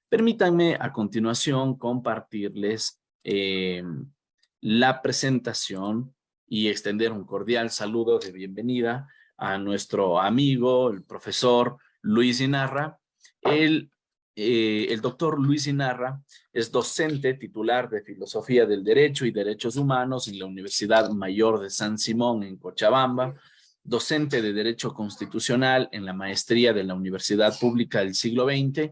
Permítanme a continuación compartirles la presentación y extender un cordial saludo de bienvenida a nuestro amigo, el profesor Luis Inarra. El doctor Luis Inarra es docente titular de Filosofía del Derecho y Derechos Humanos en la Universidad Mayor de San Simón en Cochabamba, docente de Derecho Constitucional en la Maestría de la Universidad Pública del Siglo XX.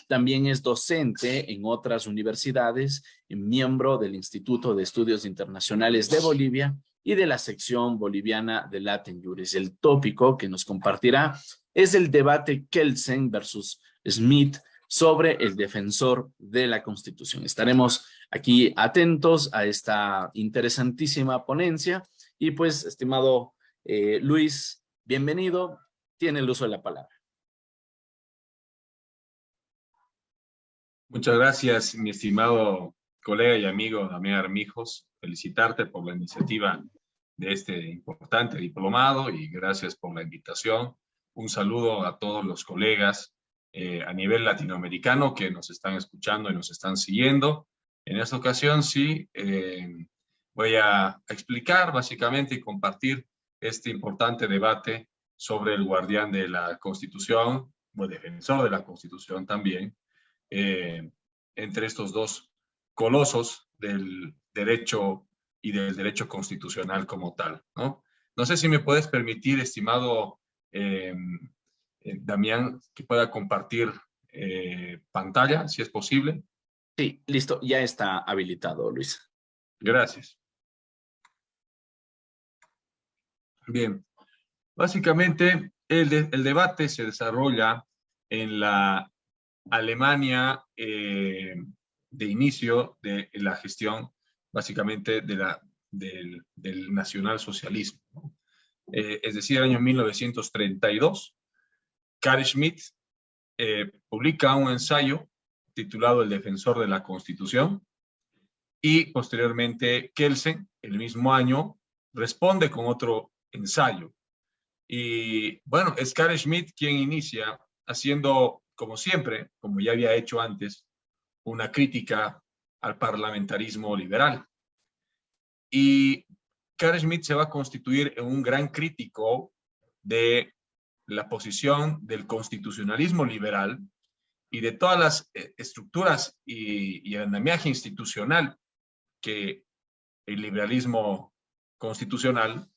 También es docente en otras universidades, miembro del Instituto de Estudios Internacionales de Bolivia y de la sección boliviana de Latin Juris. El tópico que nos compartirá es el debate Kelsen versus Smith sobre el defensor de la Constitución. Estaremos aquí atentos a esta interesantísima ponencia y pues, estimado Luis, bienvenido, tiene el uso de la palabra. Muchas gracias, mi estimado colega y amigo Damián Armijos. Felicitarte por la iniciativa de este importante diplomado y gracias por la invitación. Un saludo a todos los colegas a nivel latinoamericano que nos están escuchando y nos están siguiendo. En esta ocasión sí voy a explicar básicamente y compartir este importante debate sobre el guardián de la Constitución, o defensor de la Constitución también, entre estos dos colosos del derecho y del derecho constitucional como tal, ¿no? No sé si me puedes permitir, estimado Damián, que pueda compartir pantalla, si es posible. Sí, listo, ya está habilitado, Luis. Gracias. Bien, básicamente el debate se desarrolla en la Alemania de inicio de la gestión, básicamente del nacionalsocialismo, ¿no? Es decir, el año 1932, Carl Schmitt publica un ensayo titulado El defensor de la Constitución y posteriormente Kelsen, el mismo año, responde con otro ensayo. Y bueno, es Carl Schmitt quien inicia haciendo, como siempre, como ya había hecho antes, una crítica al parlamentarismo liberal. Y Carl Schmitt se va a constituir en un gran crítico de la posición del constitucionalismo liberal y de todas las estructuras y el andamiaje institucional que el liberalismo constitucional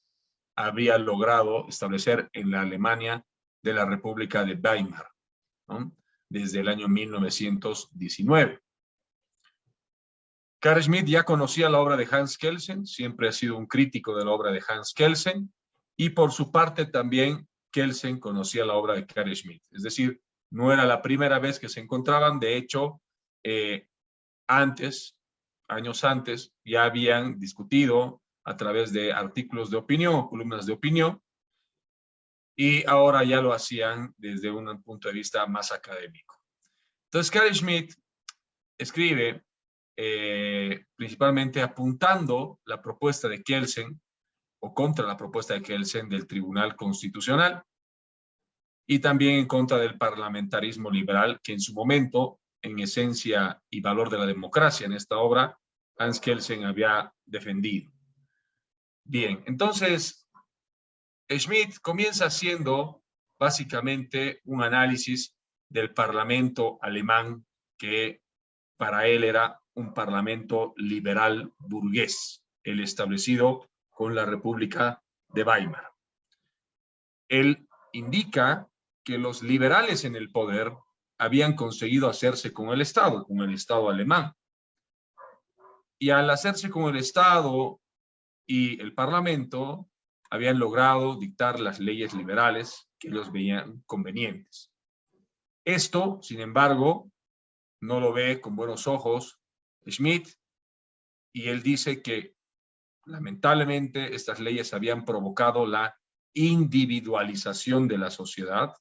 había logrado establecer en la Alemania de la República de Weimar, ¿no? Desde el año 1919. Carl Schmitt ya conocía la obra de Hans Kelsen, siempre ha sido un crítico de la obra de Hans Kelsen, y por su parte también Kelsen conocía la obra de Carl Schmitt. Es decir, no era la primera vez que se encontraban, de hecho, años antes, ya habían discutido a través de artículos de opinión o columnas de opinión, y ahora ya lo hacían desde un punto de vista más académico. Entonces, Carl Schmitt escribe principalmente apuntando la propuesta de Kelsen, o contra la propuesta de Kelsen del Tribunal Constitucional, y también en contra del parlamentarismo liberal, que en su momento, en esencia y valor de la democracia, en esta obra, Hans Kelsen había defendido. Bien, entonces, Schmitt comienza haciendo básicamente un análisis del parlamento alemán, que para él era un parlamento liberal burgués, el establecido con la República de Weimar. Él indica que los liberales en el poder habían conseguido hacerse con el Estado alemán. Y al hacerse con el Estado y el Parlamento, habían logrado dictar las leyes liberales que ellos veían convenientes. Esto, sin embargo, no lo ve con buenos ojos Schmitt, y él dice que lamentablemente estas leyes habían provocado la individualización de la sociedad,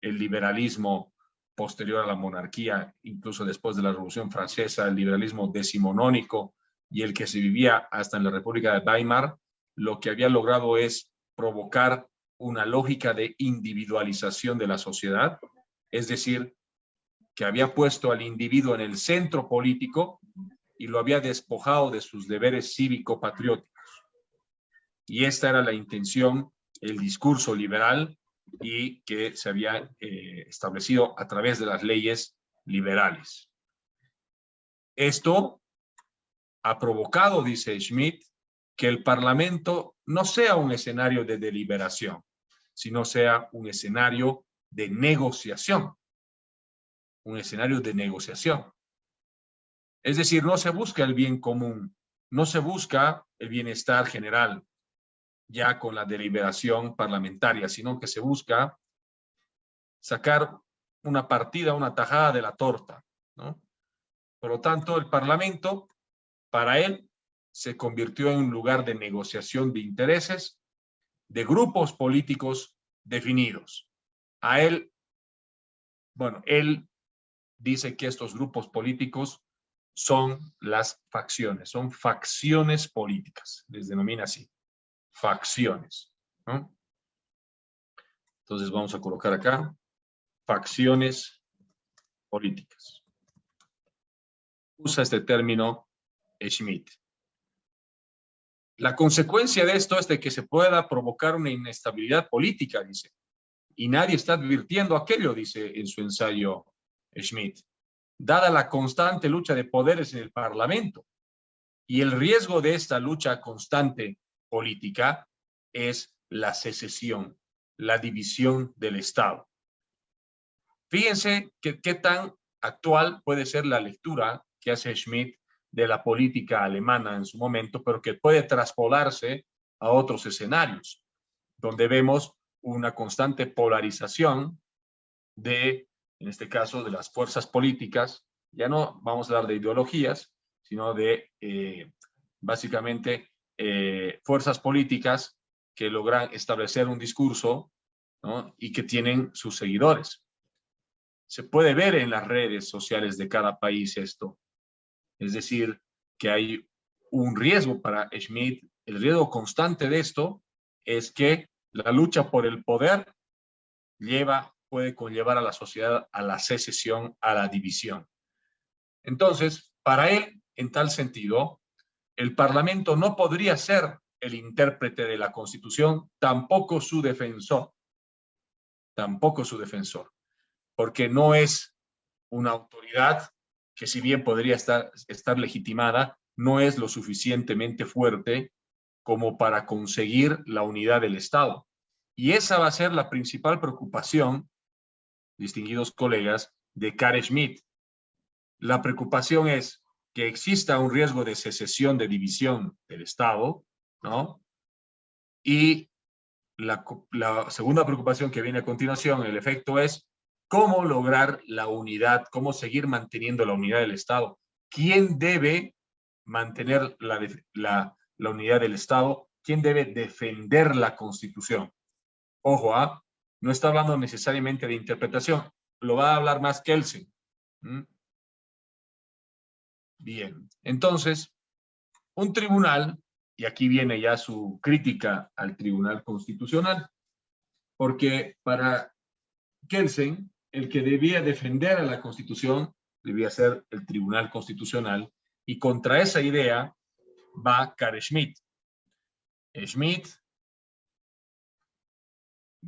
el liberalismo posterior a la monarquía, incluso después de la Revolución Francesa, el liberalismo decimonónico y el que se vivía hasta en la República de Weimar, lo que había logrado es provocar una lógica de individualización de la sociedad, es decir, que había puesto al individuo en el centro político y lo había despojado de sus deberes cívico-patrióticos. Y esta era la intención, el discurso liberal y que se había establecido a través de las leyes liberales. Esto ha provocado, dice Schmitt, que el Parlamento no sea un escenario de deliberación, sino sea un escenario de negociación. Un escenario de negociación. Es decir, no se busca el bien común, no se busca el bienestar general ya con la deliberación parlamentaria, sino que se busca sacar una partida, una tajada de la torta, ¿no? Por lo tanto, el Parlamento, para él, se convirtió en un lugar de negociación de intereses de grupos políticos definidos. A él, bueno, él dice que estos grupos políticos son las facciones, son facciones políticas, les denomina así, facciones, ¿no? Entonces vamos a colocar acá, facciones políticas. Usa este término Schmitt. La consecuencia de esto es de que se pueda provocar una inestabilidad política, dice, y nadie está advirtiendo aquello, dice en su ensayo Schmitt, dada la constante lucha de poderes en el Parlamento. Y el riesgo de esta lucha constante política es la secesión, la división del Estado. Fíjense qué tan actual puede ser la lectura que hace Schmitt de la política alemana en su momento, pero que puede traspolarse a otros escenarios, donde vemos una constante polarización de, en este caso, de las fuerzas políticas. Ya no vamos a hablar de ideologías, sino de básicamente fuerzas políticas que logran establecer un discurso, ¿no? Y que tienen sus seguidores. Se puede ver en las redes sociales de cada país esto. Es decir, que hay un riesgo para Schmitt. El riesgo constante de esto es que la lucha por el poder puede conllevar a la sociedad a la secesión, a la división. Entonces, para él, en tal sentido, el Parlamento no podría ser el intérprete de la Constitución, tampoco su defensor, porque no es una autoridad que, si bien podría estar legitimada, no es lo suficientemente fuerte como para conseguir la unidad del Estado. Y esa va a ser la principal preocupación, distinguidos colegas, de Carl Schmitt. La preocupación es que exista un riesgo de secesión, de división del Estado, ¿no? Y la segunda preocupación que viene a continuación, el efecto es cómo lograr la unidad, cómo seguir manteniendo la unidad del Estado. ¿Quién debe mantener la unidad del Estado? ¿Quién debe defender la Constitución? Ojo, no está hablando necesariamente de interpretación, lo va a hablar más Kelsen. Bien, entonces, un tribunal, y aquí viene ya su crítica al Tribunal Constitucional, porque para Kelsen, el que debía defender a la Constitución debía ser el Tribunal Constitucional, y contra esa idea va Carl Schmitt. Schmitt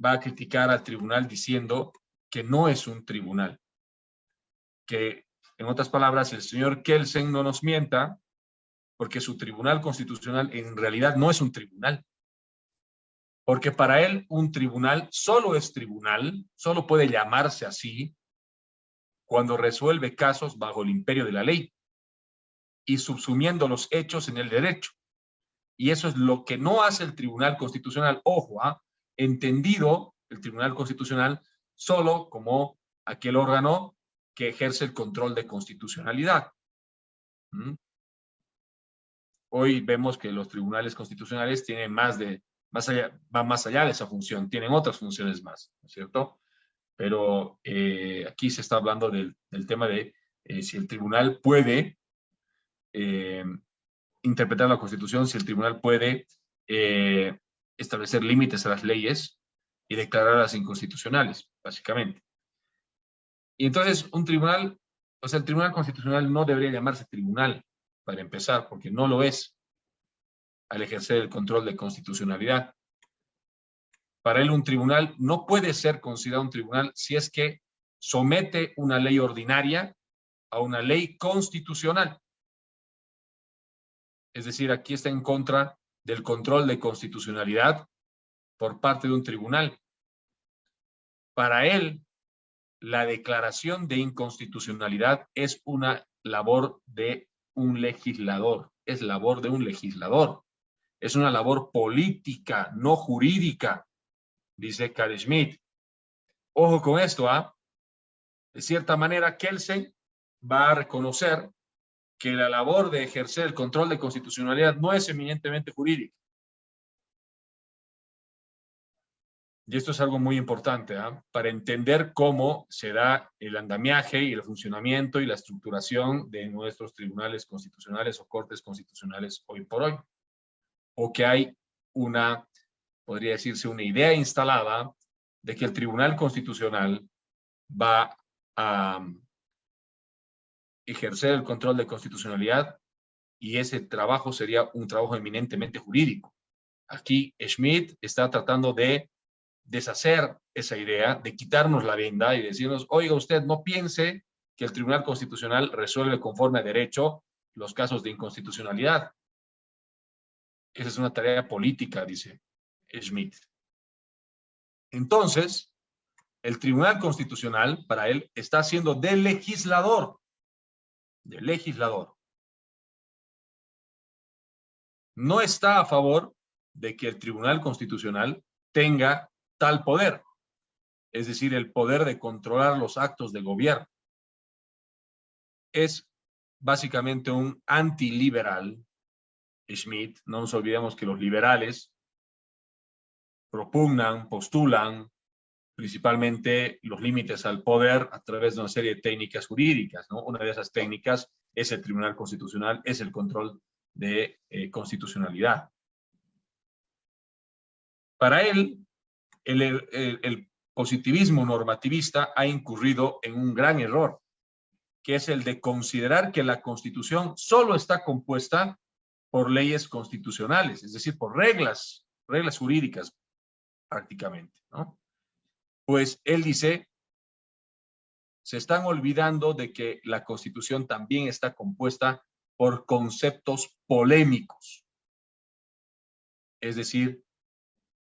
va a criticar al tribunal diciendo que no es un tribunal, que, en otras palabras, el señor Kelsen no nos mienta, porque su Tribunal Constitucional en realidad no es un tribunal. Porque para él un tribunal solo es tribunal, solo puede llamarse así cuando resuelve casos bajo el imperio de la ley y subsumiendo los hechos en el derecho. Y eso es lo que no hace el Tribunal Constitucional. Ojo, entendido el Tribunal Constitucional solo como aquel órgano que ejerce el control de constitucionalidad. Hoy vemos que los tribunales constitucionales tienen van más allá de esa función, tienen otras funciones más, ¿no es cierto? Pero aquí se está hablando del tema de si el tribunal puede interpretar la Constitución, si el tribunal puede establecer límites a las leyes y declararlas inconstitucionales, básicamente. Y entonces un tribunal, o sea, el Tribunal Constitucional no debería llamarse tribunal, para empezar, porque no lo es al ejercer el control de constitucionalidad. Para él un tribunal no puede ser considerado un tribunal si es que somete una ley ordinaria a una ley constitucional. Es decir, aquí está en contra del control de constitucionalidad por parte de un tribunal. Para él, la declaración de inconstitucionalidad es una labor de un legislador, es labor de un legislador, es una labor política, no jurídica, dice Carl Schmitt. Ojo con esto, ¿ah? De cierta manera, Kelsen va a reconocer que la labor de ejercer el control de constitucionalidad no es eminentemente jurídica. Y esto es algo muy importante, ¿eh? Para entender cómo se da el andamiaje y el funcionamiento y la estructuración de nuestros tribunales constitucionales o cortes constitucionales hoy por hoy. O que hay una, podría decirse, una idea instalada de que el Tribunal Constitucional va a ejercer el control de constitucionalidad y ese trabajo sería un trabajo eminentemente jurídico. Aquí Schmitt está tratando de deshacer esa idea, de quitarnos la venda y decirnos, oiga, usted no piense que el Tribunal Constitucional resuelve conforme a derecho los casos de inconstitucionalidad. Esa es una tarea política, dice Schmitt. Entonces, el Tribunal Constitucional, para él, está haciendo de legislador. De legislador. No está a favor de que el Tribunal Constitucional tenga tal poder, es decir, el poder de controlar los actos de gobierno. Es básicamente un antiliberal, Schmitt. No nos olvidemos que los liberales propugnan, postulan principalmente los límites al poder a través de una serie de técnicas jurídicas, ¿no? Una de esas técnicas es el Tribunal Constitucional, es el control de constitucionalidad. Para él, el positivismo normativista ha incurrido en un gran error, que es el de considerar que la Constitución solo está compuesta por leyes constitucionales, es decir, por reglas jurídicas prácticamente, ¿no? Pues él dice, se están olvidando de que la Constitución también está compuesta por conceptos polémicos, es decir,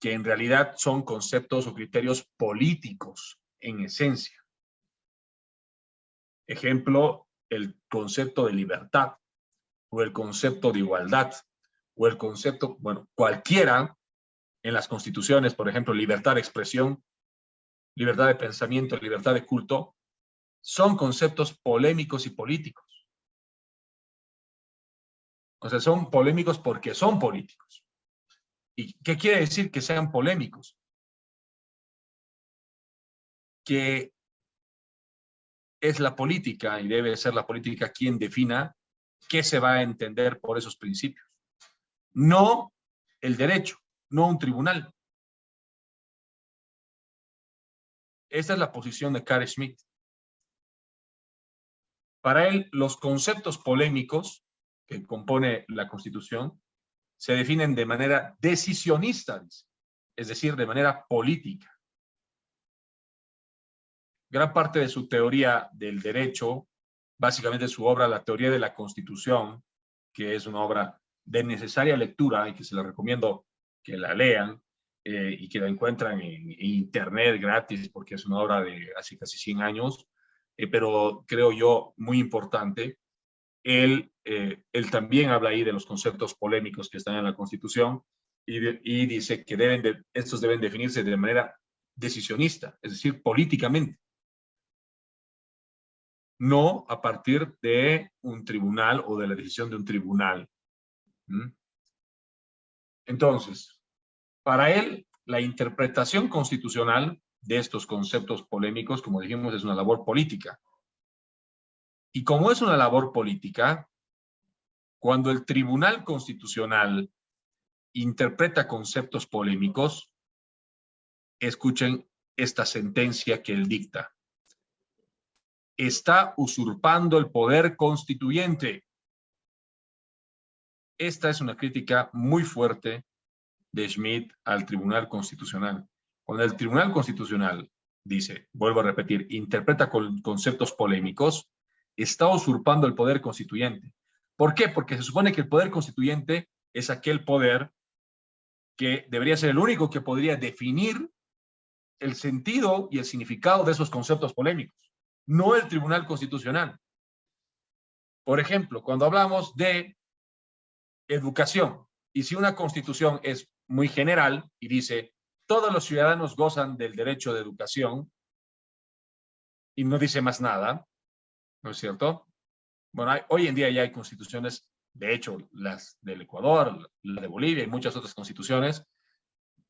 que en realidad son conceptos o criterios políticos en esencia. Ejemplo, el concepto de libertad, o el concepto de igualdad, o el concepto, bueno, cualquiera en las constituciones, por ejemplo, libertad de expresión, libertad de pensamiento, libertad de culto, son conceptos polémicos y políticos. O sea, son polémicos porque son políticos. ¿Y qué quiere decir que sean polémicos? Que es la política, y debe ser la política quien defina qué se va a entender por esos principios. No el derecho, no un tribunal. Esta es la posición de Carl Schmitt. Para él, los conceptos polémicos que compone la Constitución se definen de manera decisionista, es decir, de manera política. Gran parte de su teoría del derecho, básicamente su obra, La teoría de la Constitución, que es una obra de necesaria lectura y que se la recomiendo que la lean y que la encuentran en internet gratis porque es una obra de hace casi 100 años, pero creo yo muy importante. Él también habla ahí de los conceptos polémicos que están en la Constitución y dice que estos deben definirse de manera decisionista, es decir, políticamente. No a partir de un tribunal o de la decisión de un tribunal. Entonces, para él, la interpretación constitucional de estos conceptos polémicos, como dijimos, es una labor política. Y como es una labor política, cuando el Tribunal Constitucional interpreta conceptos polémicos, escuchen esta sentencia que él dicta. está usurpando el poder constituyente. Esta es una crítica muy fuerte de Schmitt al Tribunal Constitucional. Cuando el Tribunal Constitucional dice, vuelvo a repetir, interpreta con conceptos polémicos, está usurpando el poder constituyente. ¿Por qué? Porque se supone que el poder constituyente es aquel poder que debería ser el único que podría definir el sentido y el significado de esos conceptos polémicos, no el Tribunal Constitucional. Por ejemplo, cuando hablamos de educación, y si una constitución es muy general y dice, todos los ciudadanos gozan del derecho de educación, y no dice más nada, ¿no es cierto? Bueno, hoy en día ya hay constituciones, de hecho, las del Ecuador, la de Bolivia y muchas otras constituciones,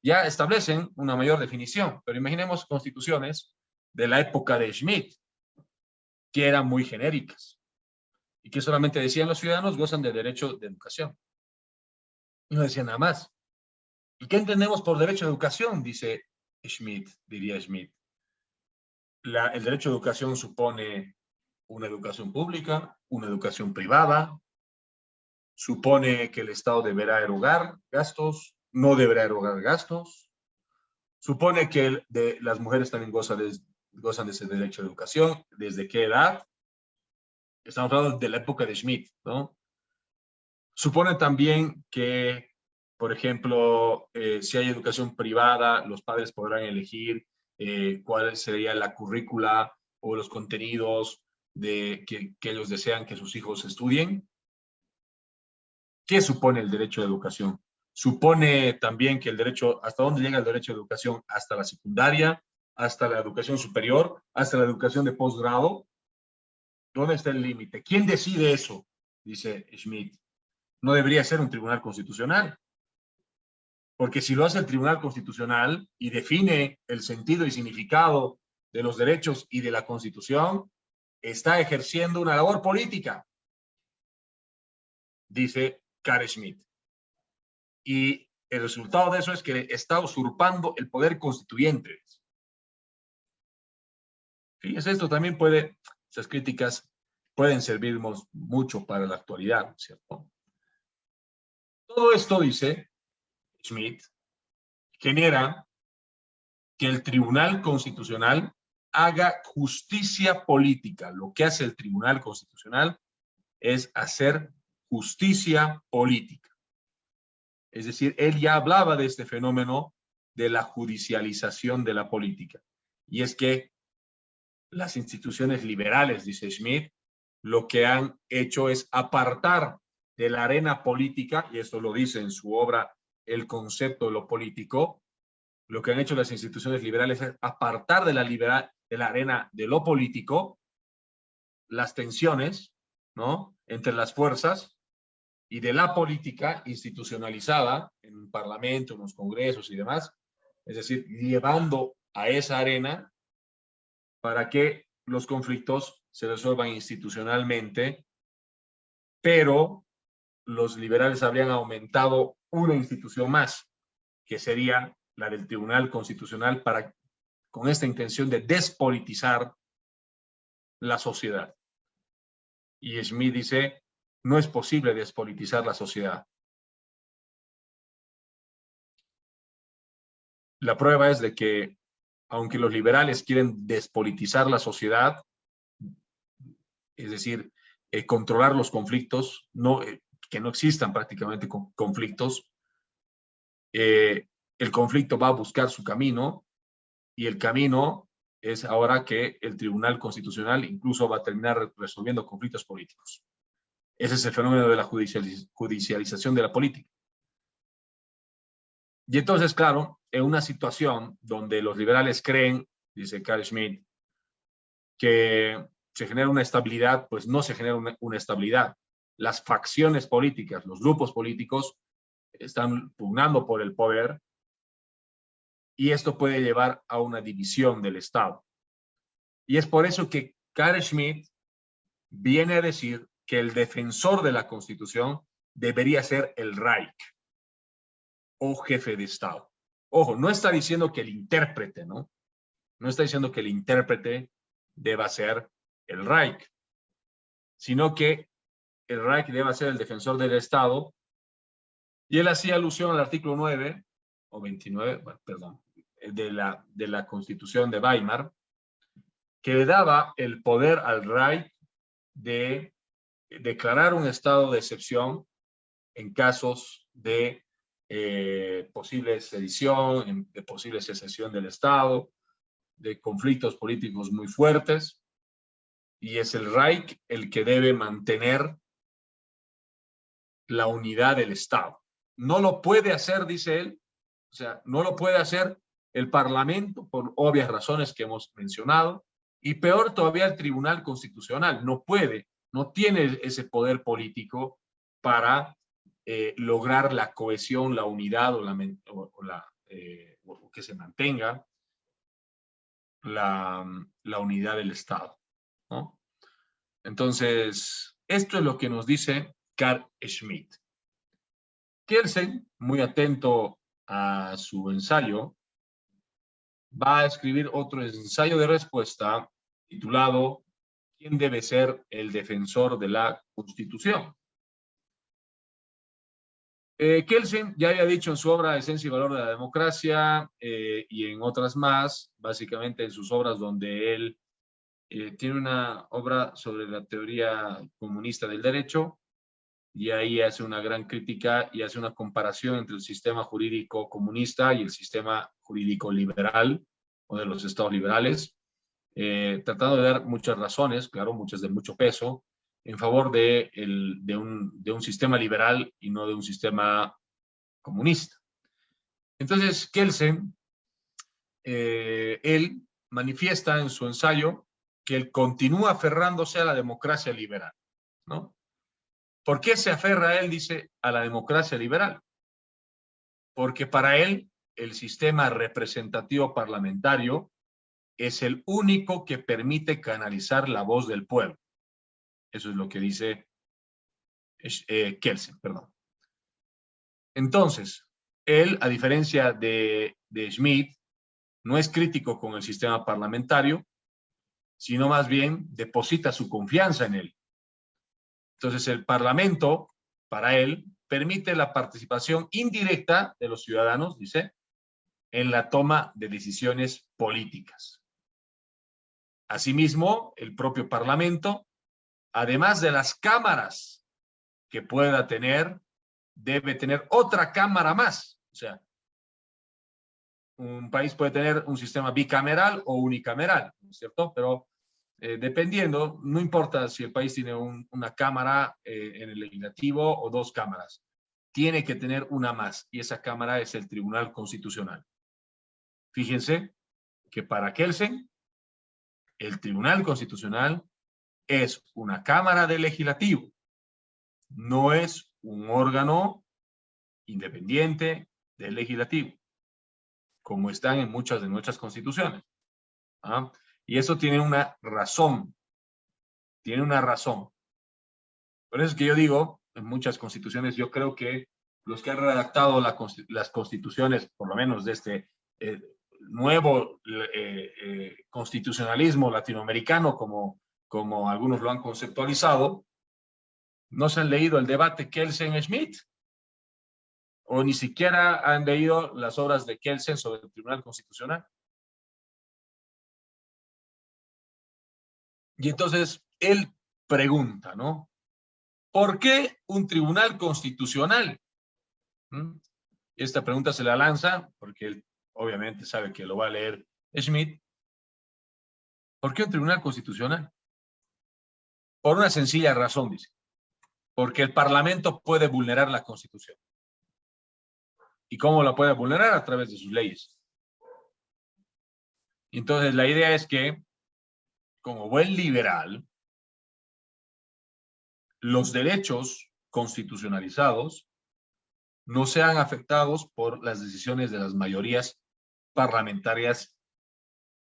ya establecen una mayor definición, pero imaginemos constituciones de la época de Schmitt, que eran muy genéricas, y que solamente decían los ciudadanos gozan de derecho de educación. Y no decían nada más. ¿Y qué entendemos por derecho de educación? Dice Schmitt, diría Schmitt. El derecho de educación supone una educación pública, una educación privada, supone que el Estado deberá erogar gastos, no deberá erogar gastos, supone que las mujeres también gozan de ese derecho de educación. ¿Desde qué edad? Estamos hablando de la época de Schmitt, ¿no? Supone también que, por ejemplo, si hay educación privada, los padres podrán elegir cuál sería la currícula o los contenidos que ellos desean que sus hijos estudien. ¿Qué supone el derecho de educación? Supone también que el derecho, ¿hasta dónde llega el derecho de educación? Hasta la secundaria, hasta la educación superior, hasta la educación de posgrado. ¿Dónde está el límite? ¿Quién decide eso? Dice Schmitt. No debería ser un tribunal constitucional. Porque si lo hace el Tribunal Constitucional y define el sentido y significado de los derechos y de la Constitución, está ejerciendo una labor política, dice Carl Schmitt. Y el resultado de eso es que está usurpando el poder constituyente. Fíjense, esto también esas críticas pueden servirnos mucho para la actualidad, ¿cierto? Todo esto, dice Schmitt, genera que el Tribunal Constitucional haga justicia política. Lo que hace el Tribunal Constitucional es hacer justicia política. Es decir, él ya hablaba de este fenómeno de la judicialización de la política. Y es que las instituciones liberales, dice Schmitt, lo que han hecho es apartar de la arena política, y esto lo dice en su obra El concepto de lo político, lo que han hecho las instituciones liberales es apartar de la arena de lo político las tensiones, ¿no?, entre las fuerzas y de la política institucionalizada en un parlamento, en los congresos y demás, es decir, llevando a esa arena para que los conflictos se resuelvan institucionalmente, pero los liberales habrían aumentado una institución más, que sería la del Tribunal Constitucional, con esta intención de despolitizar la sociedad. Y Schmitt dice, no es posible despolitizar la sociedad. La prueba es de que, aunque los liberales quieren despolitizar la sociedad, es decir, controlar los conflictos, que no existan prácticamente conflictos, el conflicto va a buscar su camino, y el camino es ahora que el Tribunal Constitucional incluso va a terminar resolviendo conflictos políticos. Ese es el fenómeno de la judicialización de la política. Y entonces, claro, en una situación donde los liberales creen, dice Carl Schmitt, que se genera una estabilidad, pues no se genera una estabilidad. Las facciones políticas, los grupos políticos están pugnando por el poder, y esto puede llevar a una división del Estado. Y es por eso que Carl Schmitt viene a decir que el defensor de la Constitución debería ser el Reich o jefe de Estado. Ojo, no está diciendo que el intérprete, ¿no? No está diciendo que el intérprete deba ser el Reich, sino que el Reich debe ser el defensor del Estado. Y él hacía alusión al artículo 9 o 29, bueno, perdón, de la Constitución de Weimar, que le daba el poder al Reich de declarar un estado de excepción en casos de posible sedición, de posible secesión del Estado, de conflictos políticos muy fuertes, y es el Reich el que debe mantener la unidad del Estado. No lo puede hacer, dice él, o sea, no lo puede hacer el Parlamento por obvias razones que hemos mencionado, y peor todavía el Tribunal Constitucional no puede, no tiene ese poder político para lograr la cohesión, la unidad o que se mantenga la unidad del Estado, ¿no? Entonces, esto es lo que nos dice Carl Schmitt. Kelsen, muy atento a su ensayo, va a escribir otro ensayo de respuesta titulado ¿Quién debe ser el defensor de la Constitución? Kelsen ya había dicho en su obra Esencia y Valor de la Democracia y en otras más, básicamente en sus obras donde él tiene una obra sobre la teoría comunista del derecho, y ahí hace una gran crítica y hace una comparación entre el sistema jurídico comunista y el sistema jurídico liberal o de los estados liberales, tratando de dar muchas razones, claro, muchas de mucho peso, en favor de un sistema liberal y no de un sistema comunista. Entonces, Kelsen, él manifiesta en su ensayo que él continúa aferrándose a la democracia liberal, ¿no? ¿Por qué se aferra él, dice, a la democracia liberal? Porque para él el sistema representativo parlamentario es el único que permite canalizar la voz del pueblo. Eso es lo que dice Kelsen, perdón. Entonces, él, a diferencia de Schmitt, no es crítico con el sistema parlamentario, sino más bien deposita su confianza en él. Entonces, el Parlamento, para él, permite la participación indirecta de los ciudadanos, dice, en la toma de decisiones políticas. Asimismo, el propio Parlamento, además de las cámaras que pueda tener, debe tener otra cámara más. O sea, un país puede tener un sistema bicameral o unicameral, ¿no es cierto? Pero dependiendo, no importa si el país tiene una cámara en el legislativo o dos cámaras, tiene que tener una más, y esa cámara es el Tribunal Constitucional. Fíjense que para Kelsen, el Tribunal Constitucional es una cámara del legislativo, no es un órgano independiente del legislativo, como están en muchas de nuestras constituciones. ¿Ah? Y eso tiene una razón. Tiene una razón. Por eso es que yo digo, en muchas constituciones, yo creo que los que han redactado las constituciones, por lo menos de este nuevo constitucionalismo latinoamericano, como algunos lo han conceptualizado, no se han leído el debate Kelsen-Schmitt, o ni siquiera han leído las obras de Kelsen sobre el Tribunal Constitucional. Y entonces él pregunta, ¿no? ¿Por qué un tribunal constitucional? Esta pregunta se la lanza porque él obviamente sabe que lo va a leer Schmitt. ¿Por qué un tribunal constitucional? Por una sencilla razón, dice. Porque el Parlamento puede vulnerar la Constitución. ¿Y cómo la puede vulnerar? A través de sus leyes. Entonces la idea es que, como buen liberal, los derechos constitucionalizados no sean afectados por las decisiones de las mayorías parlamentarias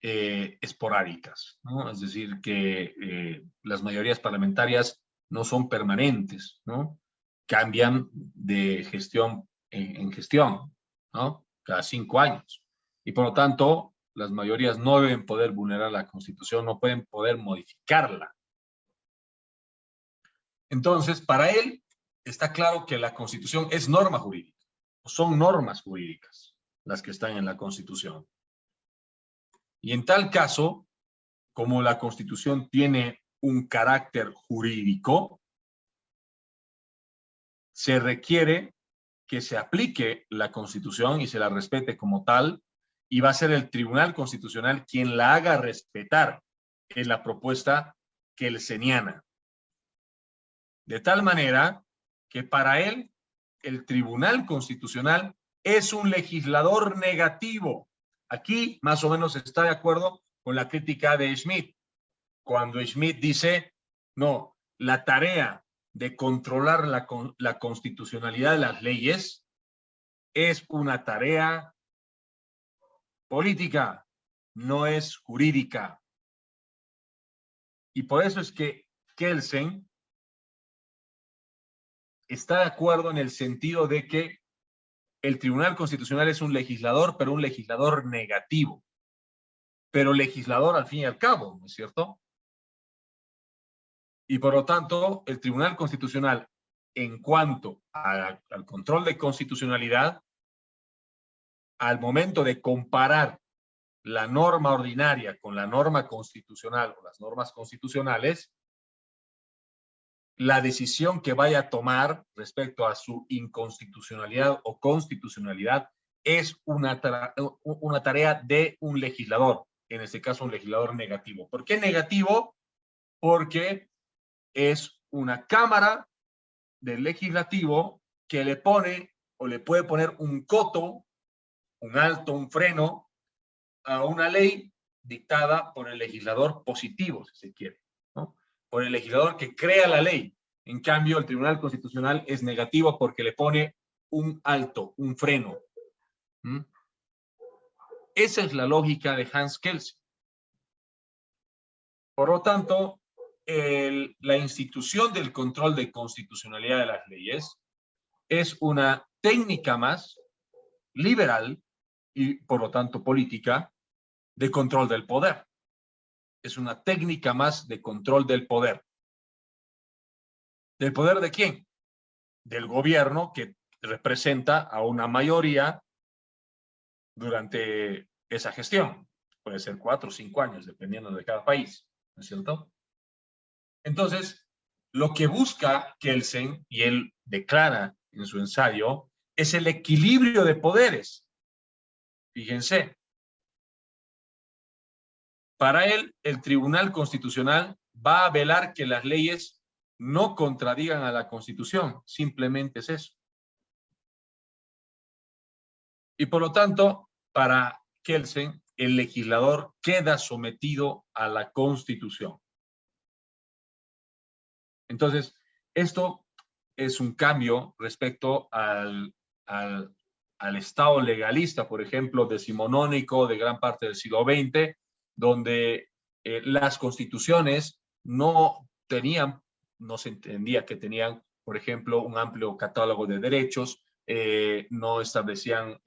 esporádicas, ¿no? Es decir, que las mayorías parlamentarias no son permanentes, ¿no? Cambian de gestión en gestión, ¿no? Cada 5 años. Y por lo tanto, las mayorías no deben poder vulnerar la Constitución, no pueden poder modificarla. Entonces, para él está claro que la Constitución es norma jurídica, son normas jurídicas las que están en la Constitución. Y en tal caso, como la Constitución tiene un carácter jurídico, se requiere que se aplique la Constitución y se la respete como tal, y va a ser el Tribunal Constitucional quien la haga respetar en la propuesta kelseniana. De tal manera que para él, el Tribunal Constitucional es un legislador negativo. Aquí más o menos está de acuerdo con la crítica de Schmitt, cuando Schmitt dice, no, la tarea de controlar la constitucionalidad de las leyes es una tarea política, no es jurídica. Y por eso es que Kelsen está de acuerdo en el sentido de que el Tribunal Constitucional es un legislador, pero un legislador negativo. Pero legislador al fin y al cabo, ¿no es cierto? Y por lo tanto, el Tribunal Constitucional, en cuanto al control de constitucionalidad, al momento de comparar la norma ordinaria con la norma constitucional o las normas constitucionales, la decisión que vaya a tomar respecto a su inconstitucionalidad o constitucionalidad es una tarea de un legislador, en este caso un legislador negativo. ¿Por qué negativo? Porque es una cámara del legislativo que le pone o le puede poner un coto, un alto, un freno a una ley dictada por el legislador positivo, si se quiere, ¿no? Por el legislador que crea la ley. En cambio, el Tribunal Constitucional es negativo porque le pone un alto, un freno. ¿Mm? Esa es la lógica de Hans Kelsen. Por lo tanto, la institución del control de constitucionalidad de las leyes es una técnica más liberal y, por lo tanto, política de control del poder. Es una técnica más de control del poder. ¿Del poder de quién? Del gobierno, que representa a una mayoría durante esa gestión. Puede ser 4 o 5 años, dependiendo de cada país, ¿no es cierto? Entonces, lo que busca Kelsen, y él declara en su ensayo, es el equilibrio de poderes. Fíjense, para él, el Tribunal Constitucional va a velar que las leyes no contradigan a la Constitución. Simplemente es eso. Y por lo tanto, para Kelsen, el legislador queda sometido a la Constitución. Entonces, esto es un cambio respecto al Estado legalista, por ejemplo, decimonónico de gran parte del siglo XX, donde las constituciones no se entendía que tenían, por ejemplo, un amplio catálogo de derechos, no establecían,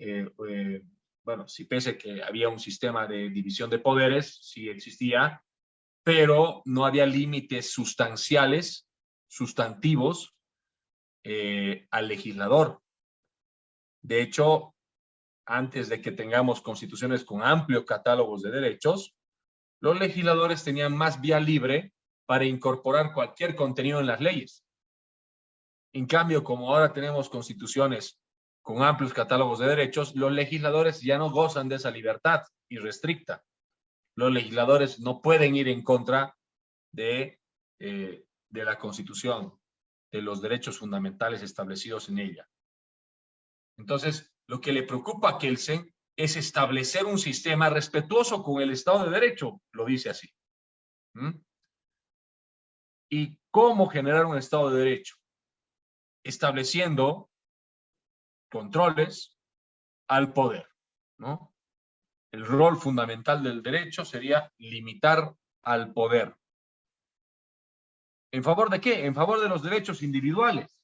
bueno, si pese que había un sistema de división de poderes, sí existía, pero no había límites sustantivos al legislador. De hecho, antes de que tengamos constituciones con amplios catálogos de derechos, los legisladores tenían más vía libre para incorporar cualquier contenido en las leyes. En cambio, como ahora tenemos constituciones con amplios catálogos de derechos, los legisladores ya no gozan de esa libertad irrestricta. Los legisladores no pueden ir en contra de la Constitución, de los derechos fundamentales establecidos en ella. Entonces, lo que le preocupa a Kelsen es establecer un sistema respetuoso con el Estado de Derecho, lo dice así. ¿Y cómo generar un Estado de Derecho? Estableciendo controles al poder, ¿no? El rol fundamental del derecho sería limitar al poder. ¿En favor de qué? En favor de los derechos individuales,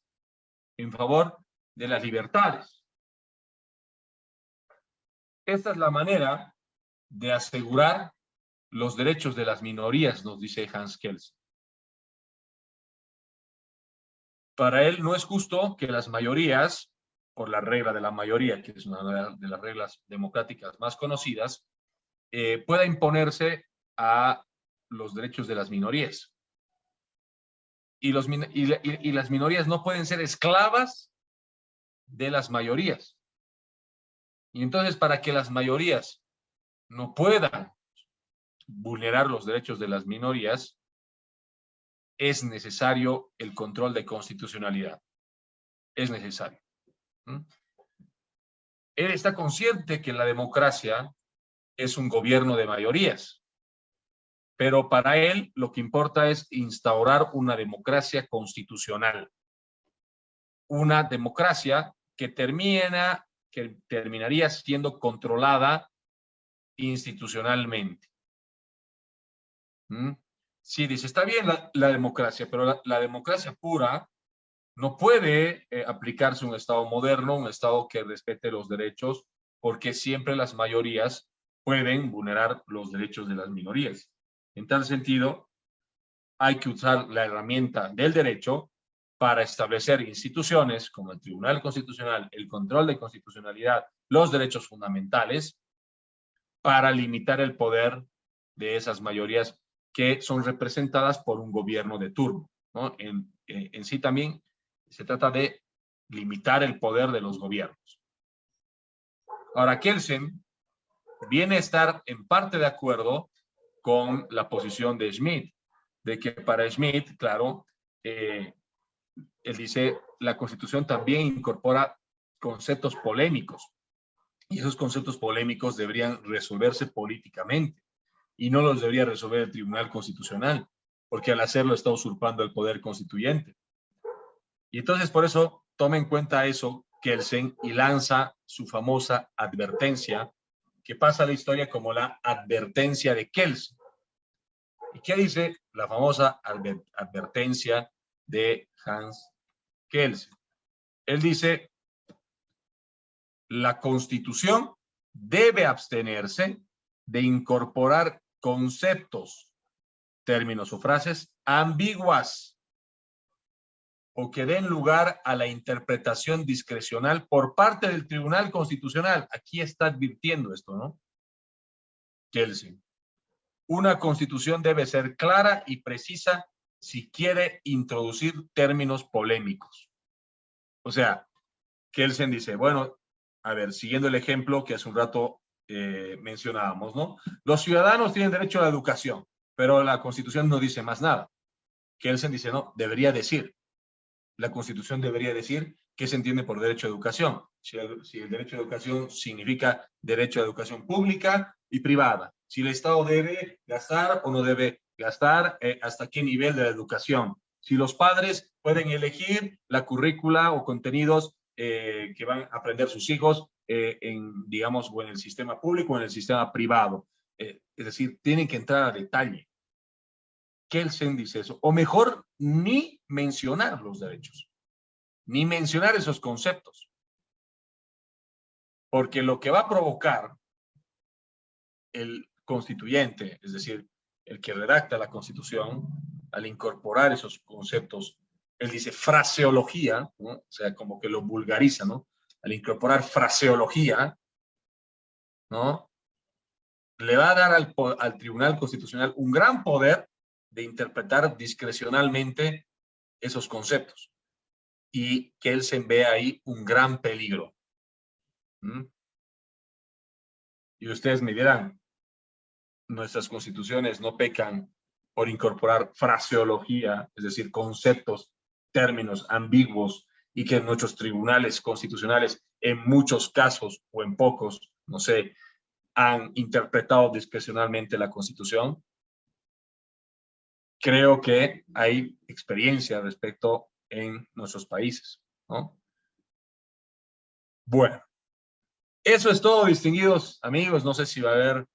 en favor de las libertades. Esta es la manera de asegurar los derechos de las minorías, nos dice Hans Kelsen. Para él no es justo que las mayorías, por la regla de la mayoría, que es una de las reglas democráticas más conocidas, pueda imponerse a los derechos de las minorías. Y las minorías no pueden ser esclavas de las mayorías. Y entonces, para que las mayorías no puedan vulnerar los derechos de las minorías, es necesario el control de constitucionalidad. Es necesario. Él está consciente que la democracia es un gobierno de mayorías, pero para él lo que importa es instaurar una democracia constitucional. Una democracia que terminaría siendo controlada institucionalmente. Sí, dice, está bien la democracia, pero la democracia pura no puede aplicarse a un Estado moderno, un Estado que respete los derechos, porque siempre las mayorías pueden vulnerar los derechos de las minorías. En tal sentido, hay que usar la herramienta del derecho para establecer instituciones como el Tribunal Constitucional, el control de constitucionalidad, los derechos fundamentales, para limitar el poder de esas mayorías que son representadas por un gobierno de turno, ¿no? En sí también se trata de limitar el poder de los gobiernos. Ahora, Kelsen viene a estar en parte de acuerdo con la posición de Schmitt, de que para Schmitt, claro, él dice, la Constitución también incorpora conceptos polémicos, y esos conceptos polémicos deberían resolverse políticamente, y no los debería resolver el Tribunal Constitucional, porque al hacerlo está usurpando el poder constituyente. Y entonces, por eso, toma en cuenta eso Kelsen y lanza su famosa advertencia, que pasa a la historia como la advertencia de Kelsen. ¿Y qué dice la famosa advertencia de Hans Kelsen? Él dice, la Constitución debe abstenerse de incorporar conceptos, términos o frases ambiguas o que den lugar a la interpretación discrecional por parte del Tribunal Constitucional. Aquí está advirtiendo esto, ¿no? Kelsen. Una constitución debe ser clara y precisa si quiere introducir términos polémicos. O sea, Kelsen dice, bueno, a ver, siguiendo el ejemplo que hace un rato mencionábamos, ¿no? Los ciudadanos tienen derecho a la educación, pero la Constitución no dice más nada. Kelsen dice, no, debería decir. La Constitución debería decir qué se entiende por derecho a educación. Si el derecho a educación significa derecho a educación pública y privada. Si el Estado debe gastar o no debe gastar, hasta qué nivel de la educación. Si los padres pueden elegir la currícula o contenidos que van a aprender sus hijos digamos, o en el sistema público o en el sistema privado. Es decir, tienen que entrar a detalle. Kelsen dice eso. O mejor, ni mencionar los derechos, ni mencionar esos conceptos. Porque lo que va a provocar el constituyente, es decir, el que redacta la Constitución, al incorporar esos conceptos, él dice fraseología, ¿no? O sea, como que lo vulgariza, ¿no? Al incorporar fraseología, ¿no? Le va a dar al Tribunal Constitucional un gran poder de interpretar discrecionalmente esos conceptos. Y que él se ve ahí un gran peligro. Y ustedes me dirán, nuestras constituciones no pecan por incorporar fraseología, es decir, conceptos, términos ambiguos, y que nuestros tribunales constitucionales en muchos casos o en pocos, no sé, han interpretado discrecionalmente la Constitución. Creo que hay experiencia respecto en nuestros países, ¿no? Bueno, eso es todo, distinguidos amigos. No sé si va a haber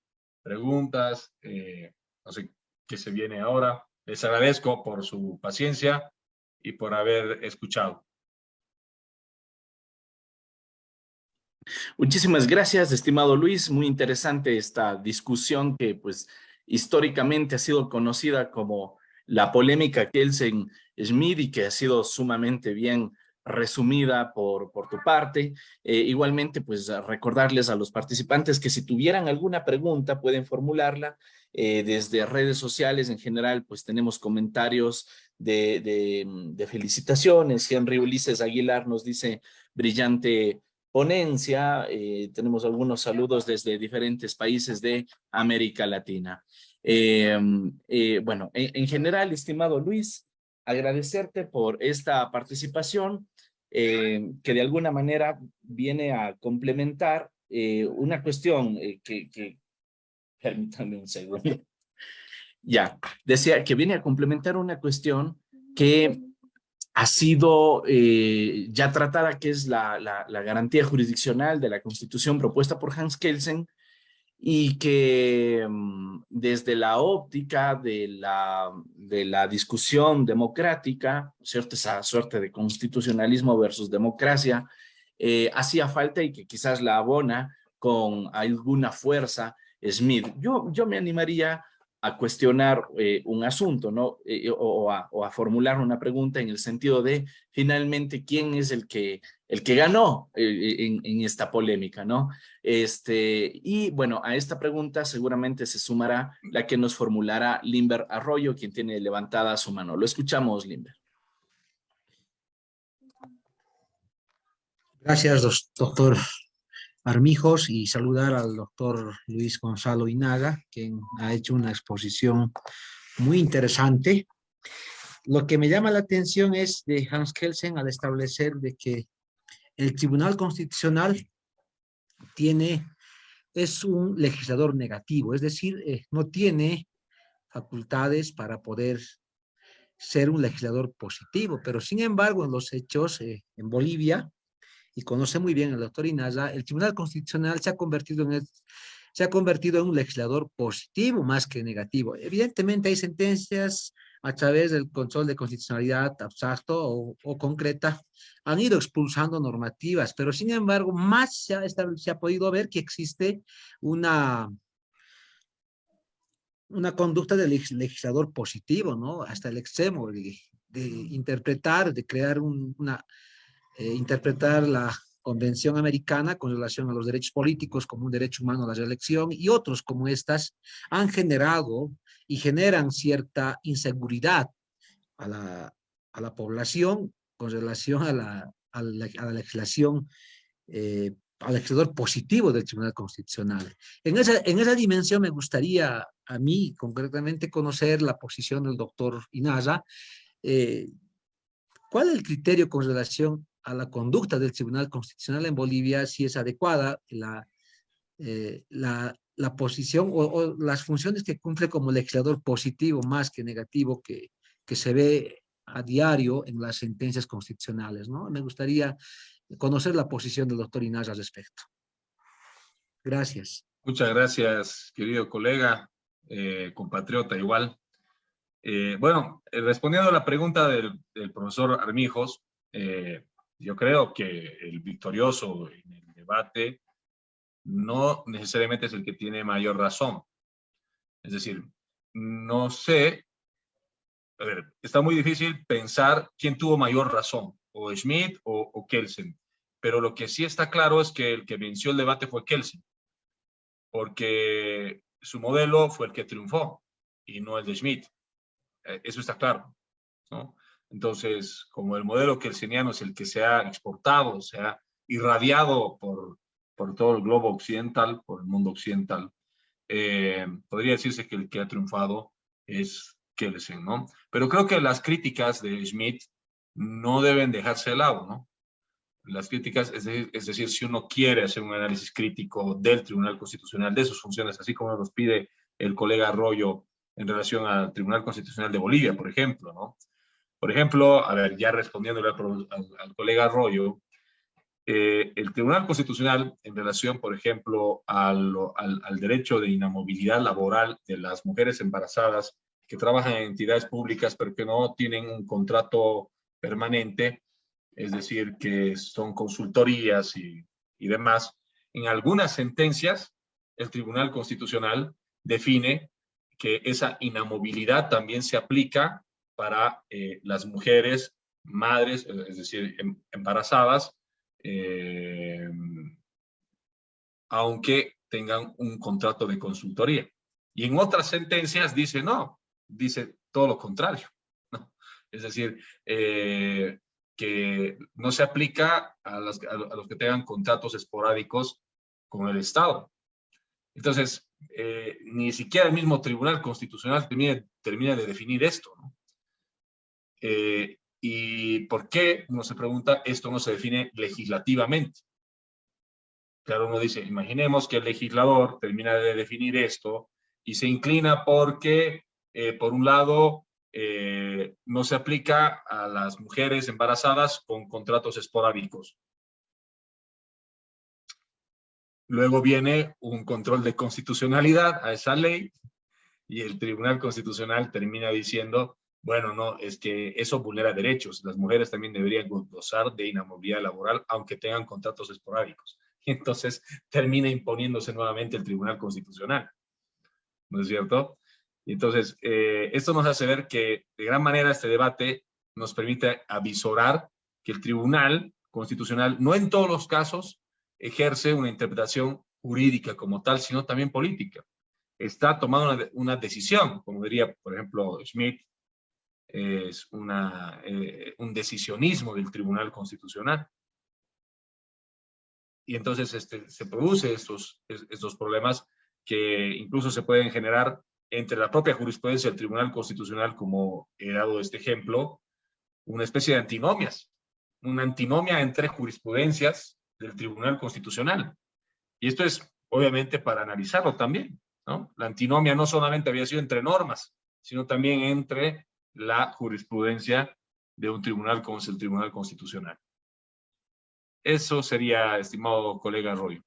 preguntas, no sé qué se viene ahora. Les agradezco por su paciencia y por haber escuchado. Muchísimas gracias, estimado Luis. Muy interesante esta discusión que, pues, históricamente ha sido conocida como la polémica Kelsen-Schmidt y que ha sido sumamente bien resumida por tu parte. Igualmente, pues, recordarles a los participantes que si tuvieran alguna pregunta pueden formularla desde redes sociales. En general, pues, tenemos comentarios de felicitaciones. Henry Ulises Aguilar nos dice brillante ponencia. Tenemos algunos saludos desde diferentes países de América Latina. Bueno, en general, estimado Luis, agradecerte por esta participación que de alguna manera viene a complementar una cuestión permítanme un segundo. Ya, decía que viene a complementar una cuestión que ha sido ya tratada, que es la garantía jurisdiccional de la Constitución propuesta por Hans Kelsen, y que desde la óptica de la discusión democrática, ¿cierto? Esa suerte de constitucionalismo versus democracia, hacía falta y que quizás la abona con alguna fuerza Smith. Yo me animaría a cuestionar un asunto, ¿no? O a formular una pregunta en el sentido de, finalmente, ¿quién es el que ganó en esta polémica, ¿no? Y bueno, a esta pregunta seguramente se sumará la que nos formulará Limber Arroyo, quien tiene levantada su mano. Lo escuchamos, Limber. Gracias, doctor Armijos, y saludar al doctor Luis Gonzalo Inaga, quien ha hecho una exposición muy interesante. Lo que me llama la atención es de Hans Kelsen al establecer de que el Tribunal Constitucional es un legislador negativo, es decir, no tiene facultades para poder ser un legislador positivo, pero sin embargo en los hechos en Bolivia, y conoce muy bien el doctor Inaga, el Tribunal Constitucional se ha convertido en un legislador positivo más que negativo. Evidentemente hay sentencias a través del control de constitucionalidad abstracto o concreta, han ido expulsando normativas, pero sin embargo más se ha podido ver que existe una conducta del legislador positivo, ¿no? Hasta el extremo de interpretar, de crear interpretar la Convención Americana con relación a los derechos políticos como un derecho humano a la reelección, y otros como estas han generado y generan cierta inseguridad a la población con relación a la legislación, al legislador positivo del Tribunal Constitucional. En esa dimensión me gustaría a mí concretamente conocer la posición del doctor Inaga. ¿Cuál es el criterio con relación a la conducta del Tribunal Constitucional en Bolivia, si es adecuada la posición o las funciones que cumple como legislador positivo más que negativo que se ve a diario en las sentencias constitucionales, ¿no? Me gustaría conocer la posición del doctor Inaga al respecto. Gracias. Muchas gracias, querido colega, compatriota igual. Bueno, respondiendo a la pregunta del profesor Armijos, yo creo que el victorioso en el debate no necesariamente es el que tiene mayor razón. Es decir, no sé, a ver, está muy difícil pensar quién tuvo mayor razón, o Schmidt o Kelsen. Pero lo que sí está claro es que el que venció el debate fue Kelsen, porque su modelo fue el que triunfó y no el de Schmidt. Eso está claro, ¿no? Entonces, como el modelo kelseniano es el que se ha exportado, se ha irradiado por todo el globo occidental, por el mundo occidental, podría decirse que el que ha triunfado es Kelsen, ¿no? Pero creo que las críticas de Schmidt no deben dejarse de lado, ¿no? Las críticas, es decir, si uno quiere hacer un análisis crítico del Tribunal Constitucional, de sus funciones, así como nos pide el colega Arroyo en relación al Tribunal Constitucional de Bolivia, por ejemplo, ¿no? Por ejemplo, a ver, ya respondiéndole al colega Arroyo, el Tribunal Constitucional en relación, por ejemplo, al derecho de inamovilidad laboral de las mujeres embarazadas que trabajan en entidades públicas pero que no tienen un contrato permanente, es decir, que son consultorías y demás, En algunas sentencias, el Tribunal Constitucional define que esa inamovilidad también se aplica para las mujeres madres, es decir, embarazadas, aunque tengan un contrato de consultoría. Y en otras sentencias dice no, dice todo lo contrario, ¿no? Es decir, que no se aplica a los que tengan contratos esporádicos con el Estado. Entonces, ni siquiera el mismo Tribunal Constitucional termina de definir esto, ¿no? ¿Y por qué, uno se pregunta, esto no se define legislativamente? Claro, uno dice, imaginemos que el legislador termina de definir esto y se inclina porque, por un lado, no se aplica a las mujeres embarazadas con contratos esporádicos. Luego viene un control de constitucionalidad a esa ley y el Tribunal Constitucional termina diciendo, bueno, no, es que eso vulnera derechos. Las mujeres también deberían gozar de inamovilidad laboral, aunque tengan contratos esporádicos. Y entonces termina imponiéndose nuevamente el Tribunal Constitucional. ¿No es cierto? Y entonces, esto nos hace ver que de gran manera este debate nos permite avisorar que el Tribunal Constitucional no en todos los casos ejerce una interpretación jurídica como tal, sino también política. Está tomando una decisión, como diría, por ejemplo, Schmidt, es un decisionismo del Tribunal Constitucional. Y entonces se producen estos problemas que incluso se pueden generar entre la propia jurisprudencia del Tribunal Constitucional, como he dado este ejemplo, una especie de antinomias, una antinomia entre jurisprudencias del Tribunal Constitucional. Y esto es obviamente para analizarlo también, ¿no? La antinomia no solamente había sido entre normas, sino también entre la jurisprudencia de un tribunal como es el Tribunal Constitucional. Eso sería, estimado colega Arroyo.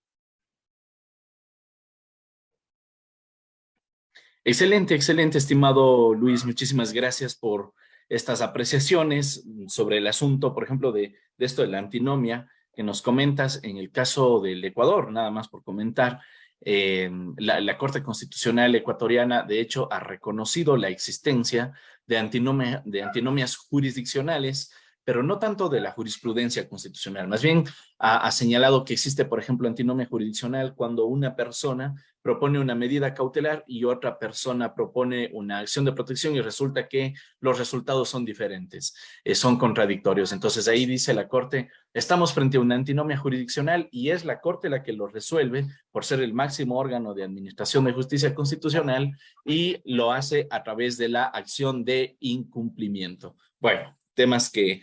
Excelente, excelente, estimado Luis. Muchísimas gracias por estas apreciaciones sobre el asunto, por ejemplo, de esto de la antinomia que nos comentas en el caso del Ecuador, nada más por comentar. La Corte Constitucional ecuatoriana, de hecho, ha reconocido la existencia de antinomias jurisdiccionales, pero no tanto de la jurisprudencia constitucional. Más bien ha señalado que existe, por ejemplo, antinomia jurisdiccional cuando una persona propone una medida cautelar y otra persona propone una acción de protección y resulta que los resultados son diferentes, son contradictorios. Entonces ahí dice la Corte, estamos frente a una antinomia jurisdiccional y es la Corte la que lo resuelve por ser el máximo órgano de administración de justicia constitucional y lo hace a través de la acción de incumplimiento. Bueno, temas que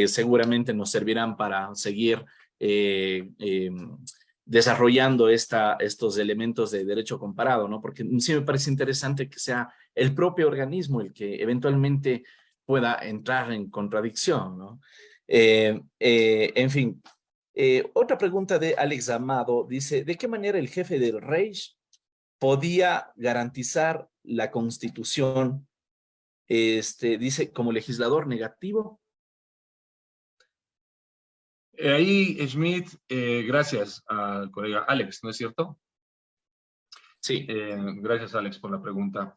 seguramente nos servirán para seguir desarrollando estos elementos de derecho comparado, ¿no? Porque sí me parece interesante que sea el propio organismo el que eventualmente pueda entrar en contradicción, ¿no? En fin, otra pregunta de Alex Amado dice, ¿de qué manera el jefe del Reich podía garantizar la Constitución, dice, como legislador negativo? Ahí, Schmidt, gracias al colega Alex, ¿no es cierto? Sí. Gracias, Alex, por la pregunta.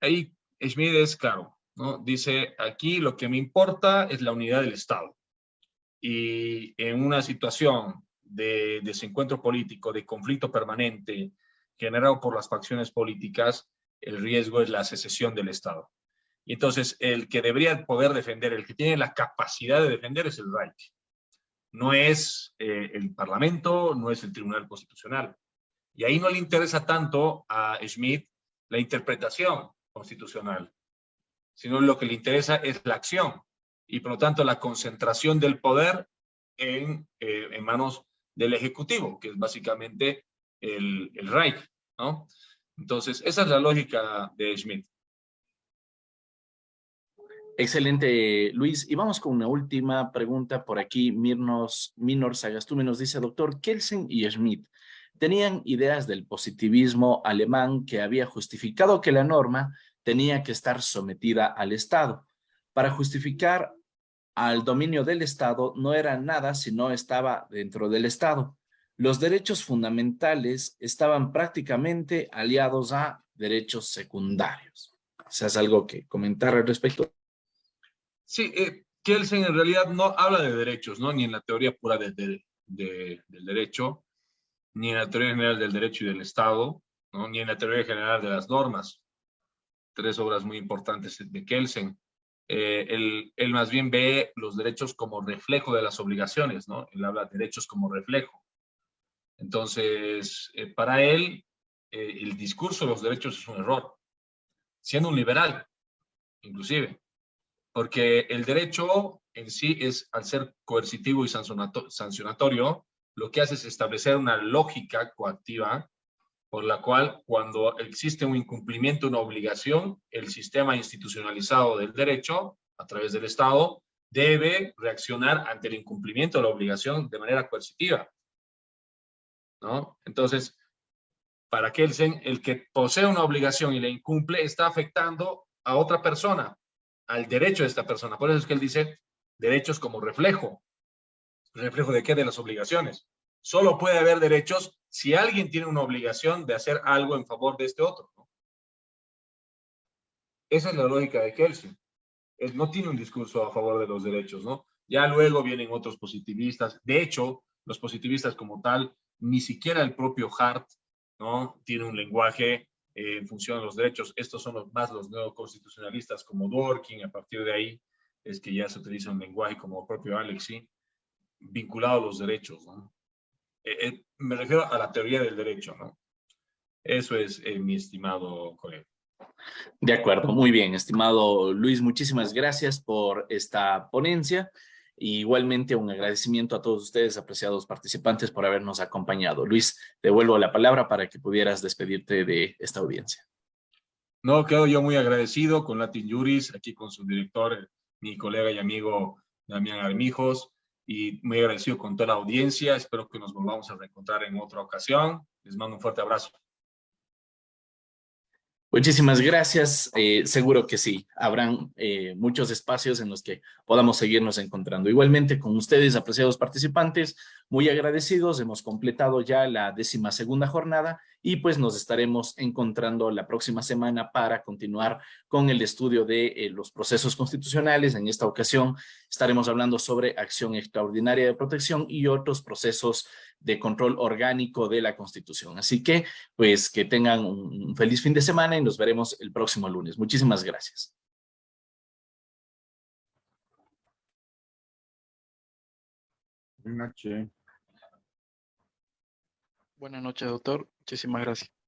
Ahí, Schmidt es claro, ¿no? Dice, aquí lo que me importa es la unidad del Estado. Y en una situación de desencuentro político, de conflicto permanente, generado por las facciones políticas, el riesgo es la secesión del Estado. Y entonces, el que debería poder defender, el que tiene la capacidad de defender es el Reich. No es el Parlamento, no es el Tribunal Constitucional. Y ahí no le interesa tanto a Schmidt la interpretación constitucional, sino lo que le interesa es la acción y por lo tanto la concentración del poder en manos del Ejecutivo, que es básicamente el Reich, ¿no? Entonces, esa es la lógica de Schmidt. Excelente, Luis. Y vamos con una última pregunta por aquí. Minor Sagastume nos dice, doctor, Kelsen y Schmidt tenían ideas del positivismo alemán que había justificado que la norma tenía que estar sometida al Estado. Para justificar al dominio del Estado no era nada si no estaba dentro del Estado. los derechos fundamentales estaban prácticamente aliados a derechos secundarios. ¿Quizás algo que comentar al respecto? Sí, Kelsen en realidad no habla de derechos, ¿no? Ni en la teoría pura del derecho, ni en la teoría general del derecho y del Estado, ¿no? Ni en la teoría general de las normas. Tres obras muy importantes de Kelsen. Él más bien ve los derechos como reflejo de las obligaciones, ¿no? Él habla de derechos como reflejo. Entonces, para él, el discurso de los derechos es un error, siendo un liberal, inclusive, porque el derecho en sí es, al ser coercitivo y sancionatorio, lo que hace es establecer una lógica coactiva por la cual cuando existe un incumplimiento, una obligación, el sistema institucionalizado del derecho, a través del Estado, debe reaccionar ante el incumplimiento de la obligación de manera coercitiva, ¿no? Entonces, para Kelsen, el que posee una obligación y la incumple está afectando a otra persona, al derecho de esta persona. Por eso es que él dice derechos como reflejo. ¿Reflejo de qué? De las obligaciones. Solo puede haber derechos si alguien tiene una obligación de hacer algo en favor de este otro, ¿no? Esa es la lógica de Kelsen. Él no tiene un discurso a favor de los derechos, ¿no? Ya luego vienen otros positivistas. De hecho, los positivistas como tal, ni siquiera el propio Hart, ¿no? Tiene un lenguaje en función de los derechos. Estos son más los neoconstitucionalistas como Dworkin. A partir de ahí es que ya se utiliza un lenguaje como propio Alexi, vinculado a los derechos, ¿no? Me refiero a la teoría del derecho, ¿no? Eso es, mi estimado colega. De acuerdo, muy bien, estimado Luis, muchísimas gracias por esta ponencia. Y igualmente un agradecimiento a todos ustedes, apreciados participantes, por habernos acompañado. Luis, te devuelvo la palabra para que pudieras despedirte de esta audiencia. No, quedo yo muy agradecido con Latin Juris, aquí con su director, mi colega y amigo Damián Armijos, y muy agradecido con toda la audiencia. Espero que nos volvamos a reencontrar en otra ocasión. Les mando un fuerte abrazo. Muchísimas gracias. Seguro que sí, habrán muchos espacios en los que podamos seguirnos encontrando. Igualmente con ustedes, apreciados participantes, muy agradecidos. Hemos completado ya la 12ª jornada y pues nos estaremos encontrando la próxima semana para continuar con el estudio de los procesos constitucionales. En esta ocasión estaremos hablando sobre acción extraordinaria de protección y otros procesos de control orgánico de la Constitución. Así que pues que tengan un feliz fin de semana y nos veremos el próximo lunes. Muchísimas gracias. Buenas noches. Buenas noches, doctor. Muchísimas gracias.